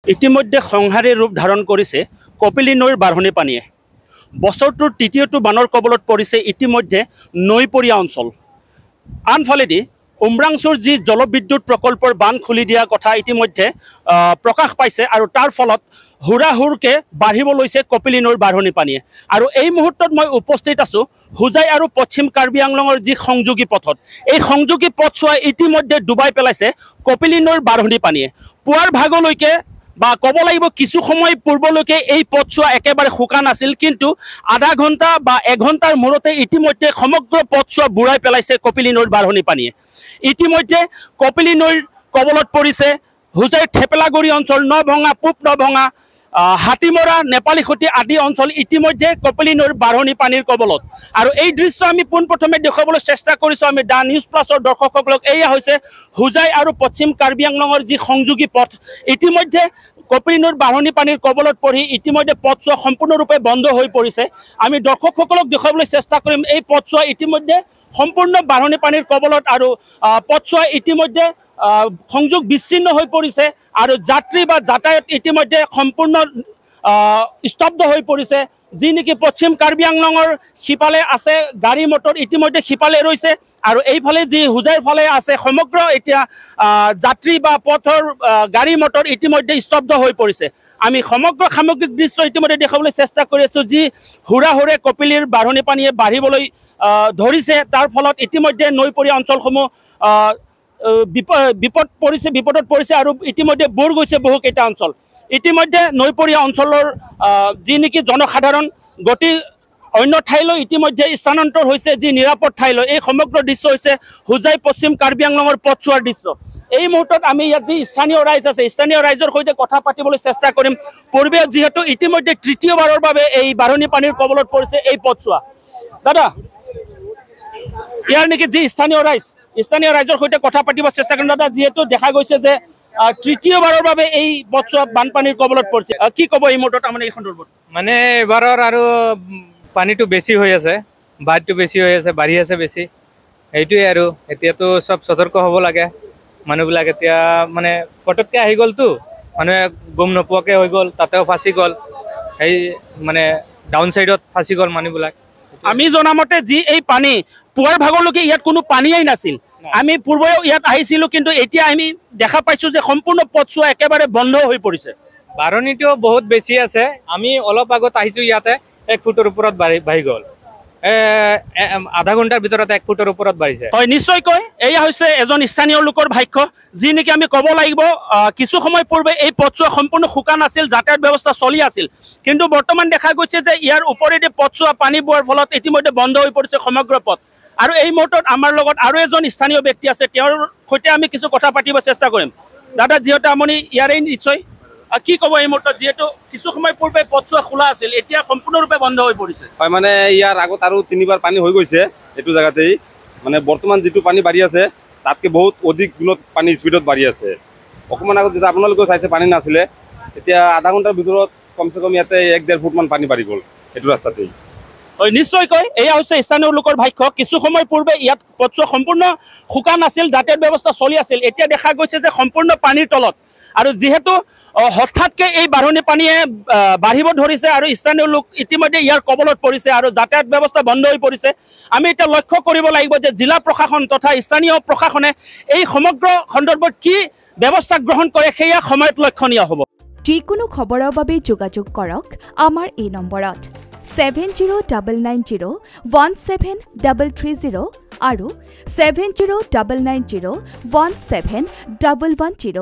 ইতিমধ্যে সংহাৰী ৰূপ ধাৰণ কৰিছে কপিলী নৈৰ বাঢ়নী পানীয়ে। বছৰটোৰ তৃতীয়টো বানৰ কবলত পৰিছে ইতিমধ্যে নৈপৰীয়া অঞ্চল। আনফালেদি উমৰাংচুৰ যি জলবিদ্যুৎ প্ৰকল্পৰ বান খুলি দিয়া কথা ইতিমধ্যে প্ৰকাশ পাইছে আৰু তাৰ ফলত হুৰাহুৰকে বাঢ়িব লৈছে কপিলী নৈৰ বাঢ়নী পানীয়ে। আৰু এই মুহূৰ্তত মই উপস্থিত আছোঁ হোজাই আৰু পশ্চিম কাৰ্বি আংলঙৰ যি সংযোগী পথত। এই সংযোগী পথছোৱাই ইতিমধ্যে ডুবাই পেলাইছে কপিলী নৈৰ বাঢ়নী পানীয়ে। পুৱাৰ ভাগলৈকে বা ক'ব লাগিব কিছু সময় পূৰ্বলৈকে এই পথছোৱা একেবাৰে শুকান আছিল, কিন্তু আধা ঘণ্টা বা এঘণ্টাৰ মূৰতে ইতিমধ্যে সমগ্ৰ পথছোৱা বুৰাই পেলাইছে কপিলী নৈৰ বাঢ়নী পানীয়ে। ইতিমধ্যে কপিলী নৈৰ কবলত পৰিছে হোজাইৰ থেপেলাগুৰি অঞ্চল, নভঙা, পূব নভঙা, হাতীমৰা, নেপালীখুটি আদি অঞ্চল ইতিমধ্যে কপিলী নৈৰ বাঢ়নী পানীৰ কবলত। আৰু এই দৃশ্য আমি পোনপ্ৰথমে দেখুৱাবলৈ চেষ্টা কৰিছোঁ আমি দা নিউজ প্লাছৰ দৰ্শকসকলক। এয়া হৈছে হোজাই আৰু পশ্চিম কাৰ্বি আংলঙৰ যি সংযোগী পথ। ইতিমধ্যে কপিলী নৈৰ বাঢ়নী পানীৰ কবলত পৰি ইতিমধ্যে পথছোৱা সম্পূৰ্ণৰূপে বন্ধ হৈ পৰিছে। আমি দৰ্শকসকলক দেখুৱাবলৈ চেষ্টা কৰিম এই পথছোৱা ইতিমধ্যে সম্পূৰ্ণ বাঢ়নী পানীৰ কবলত আৰু পথছোৱা ইতিমধ্যে সংযোগ বিচ্ছিন্ন হৈ পৰিছে আৰু যাত্ৰী বা যাতায়াত ইতিমধ্যে সম্পূৰ্ণ স্তব্ধ হৈ পৰিছে। যি নেকি পশ্চিম কাৰ্বি আংলঙৰ সিফালে আছে গাড়ী মটৰ ইতিমধ্যে সিফালে ৰৈছে আৰু এইফালে যি হোজাইৰ ফালে আছে সমগ্ৰ এতিয়া যাত্ৰী বা পথৰ গাড়ী মটৰ ইতিমধ্যে স্তব্ধ হৈ পৰিছে। আমি সমগ্ৰ সামগ্ৰিক দৃশ্য ইতিমধ্যে দেখাবলৈ চেষ্টা কৰি আছোঁ। যি হুৰাহুৰে কপিলীৰ বাঢ়নী পানীয়ে বাঢ়িবলৈ ধৰিছে, তাৰ ফলত ইতিমধ্যে নৈপৰীয়া অঞ্চলসমূহ বিপদত পৰিছে আৰু ইতিমধ্যে বুৰ গৈছে বহুকেইটা অঞ্চল। ইতিমধ্যে নৈপৰীয়া অঞ্চলৰ যি নেকি জনসাধাৰণ গতি অন্য ঠাইলৈ ইতিমধ্যে স্থানান্তৰ হৈছে, যি নিৰাপদ ঠাইলৈ। এই সমগ্ৰ দৃশ্য হৈছে হোজাই পশ্চিম কাৰ্বি আংলঙৰ পথছোৱাৰ দৃশ্য। এই মুহূৰ্তত আমি ইয়াত যি স্থানীয় ৰাইজ আছে, স্থানীয় ৰাইজৰ সৈতে কথা পাতিবলৈ চেষ্টা কৰিম। পূৰ্বে যিহেতু ইতিমধ্যে তৃতীয়বাৰৰ বাবে এই বাঢ়নী পানীৰ কবলত পৰিছে এই পথছোৱা। দাদা, ইয়াৰ নেকি যি স্থানীয় ৰাইজৰ সৈতে কথা পাতিব চেষ্টা কৰিম। দাদা, যিহেতু দেখা গৈছে যে তৃতীয়বাৰৰ বাবে এই পথছোৱা বানপানীৰ কবলত পৰিছে, কি ক'ব এই মুহূৰ্তত মানে এই সন্দৰ্ভত? মানে এবাৰৰ আৰু পানীটো বেছি হৈ আছে, বাঢ়টো বেছি হৈ আছে, বাঢ়ি আছে বেছি। সেইটোৱে আৰু এতিয়াতো চব সতৰ্ক হ'ব লাগে মানুহবিলাক। এতিয়া মানে পটককৈ আহি গ'লতো, মানুহে গম নোপোৱাকৈ হৈ গ'ল, তাতেও ফাঁচি গ'ল, সেই মানে ডাউন চাইডত ফাঁচি গ'ল মানুহবিলাক। আমি জনামতে যি এই পানী পুৱাৰ ভাগলৈকে ইয়াত কোনো পানীয়েই নাছিল। আমি পূৰ্বেও ইয়াত আহিছিলোঁ, কিন্তু এতিয়া আমি দেখা পাইছোঁ যে সম্পূৰ্ণ পথছোৱা একেবাৰে বন্ধ হৈ পৰিছে। বাঢ়নীটো বহুত বেছি আছে। আমি অলপ আগত আহিছোঁ, ইয়াতে 1 ফুটৰ ওপৰত বাঢ়ি গ'ল। আধা ঘণ্টাৰ ভিতৰত 1 ফুটৰ ওপৰত বাঢ়িছে। হয়, নিশ্চয়কৈ এয়া হৈছে এজন স্থানীয় লোকৰ ভাষ্য, যি নেকি আমি ক'ব লাগিব কিছু সময় পূৰ্বে এই পথছোৱা সম্পূৰ্ণ শুকান আছিল, যাতায়াত ব্যৱস্থা চলি আছিল, কিন্তু বৰ্তমান দেখা গৈছে যে ইয়াৰ ওপৰেদি পথছোৱা পানী বোৱাৰ ফলত ইতিমধ্যে বন্ধ হৈ পৰিছে সমগ্ৰ পথ। আৰু এই মুহূৰ্তত আমাৰ লগত আৰু এজন স্থানীয় ব্যক্তি আছে, তেওঁৰ সৈতে আমি কিছু কথা পাতিব চেষ্টা কৰিম। দাদা, যিহেতু আপুনি ইয়াৰেই নিশ্চয়, কি ক'ব এই মুহূৰ্তত যিহেতু কিছু সময় পূৰ্বে পথছোৱা খোলা আছিল, এতিয়া সম্পূৰ্ণৰূপে বন্ধ হৈ পৰিছে? হয়, মানে ইয়াৰ আগত আৰু 3বাৰ পানী হৈ গৈছে এইটো জেগাতেই। মানে বৰ্তমান যিটো পানী বাঢ়ি আছে তাতকৈ বহুত অধিক গুণত পানী স্পীডত বাঢ়ি আছে। অকণমান আগত যেতিয়া আপোনালোকেও চাইছে পানী নাছিলে, এতিয়া আধা ঘণ্টাৰ ভিতৰত কমচে কম ইয়াতে 1-1.5 ফুটমান পানী বাঢ়ি গ'ল এইটো ৰাস্তাতেই। হয়, নিশ্চয়কৈ এয়া হৈছে স্থানীয় লোকৰ ভাষ্য। কিছু সময় পূৰ্বে ইয়াত পথছোৱা সম্পূৰ্ণ শুকান আছিল, যাতায়াত ব্যৱস্থা চলি আছিল, এতিয়া দেখা গৈছে যে সম্পূৰ্ণ পানীৰ তলত। আৰু যিহেতু হঠাৎকৈ এই বাঢ়নী পানীয়ে বাঢ়িব ধৰিছে আৰু স্থানীয় লোক ইতিমধ্যে ইয়াৰ কবলত পৰিছে আৰু যাতায়াত ব্যৱস্থা বন্ধ হৈ পৰিছে। আমি এতিয়া লক্ষ্য কৰিব লাগিব যে জিলা প্ৰশাসন তথা স্থানীয় প্ৰশাসনে এই সমগ্ৰ সন্দৰ্ভত কি ব্যৱস্থা গ্ৰহণ কৰে সেয়া সময়ত লক্ষণীয় হ'ব। যিকোনো খবৰৰ বাবে যোগাযোগ কৰক আমাৰ এই নম্বৰত 7099017330 আৰু 7099017110।